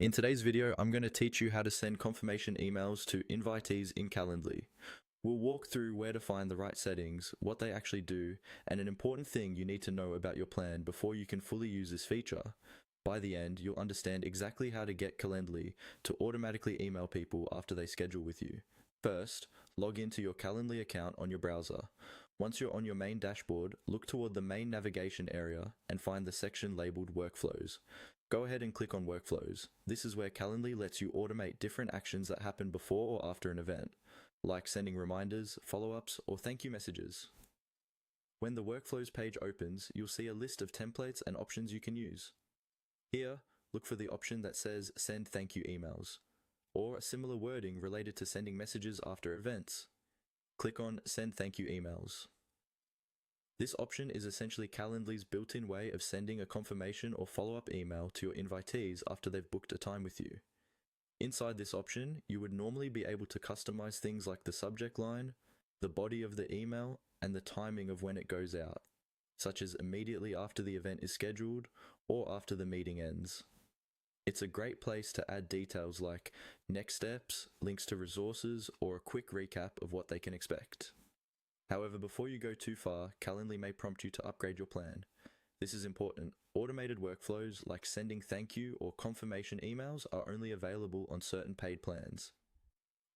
In today's video, I'm going to teach you how to send confirmation emails to invitees in Calendly. We'll walk through where to find the right settings, what they actually do, and an important thing you need to know about your plan before you can fully use this feature. By the end, you'll understand exactly how to get Calendly to automatically email people after they schedule with you. First, log into your Calendly account on your browser. Once you're on your main dashboard, look toward the main navigation area and find the section labeled Workflows. Go ahead and click on Workflows. This is where Calendly lets you automate different actions that happen before or after an event, like sending reminders, follow-ups, or thank you messages. When the Workflows page opens, you'll see a list of templates and options you can use. Here, look for the option that says Send Thank You Emails, or similar wording related to sending messages after events. Click on Send Thank You Emails. This option is essentially Calendly's built-in way of sending a confirmation or follow-up email to your invitees after they've booked a time with you. Inside this option, you would normally be able to customize things like the subject line, the body of the email, and the timing of when it goes out, such as immediately after the event is scheduled or after the meeting ends. It's a great place to add details like next steps, links to resources, or a quick recap of what they can expect. However, before you go too far, Calendly may prompt you to upgrade your plan. This is important. Automated workflows like sending thank you or confirmation emails are only available on certain paid plans.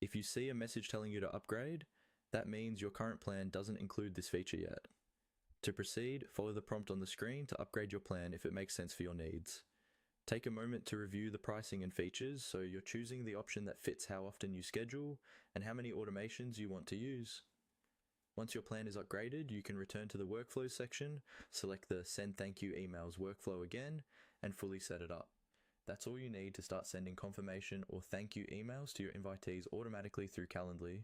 If you see a message telling you to upgrade, that means your current plan doesn't include this feature yet. To proceed, follow the prompt on the screen to upgrade your plan if it makes sense for your needs. Take a moment to review the pricing and features so you're choosing the option that fits how often you schedule and how many automations you want to use. Once your plan is upgraded, you can return to the Workflows section, select the Send Thank You Emails workflow again, and fully set it up. That's all you need to start sending confirmation or thank you emails to your invitees automatically through Calendly.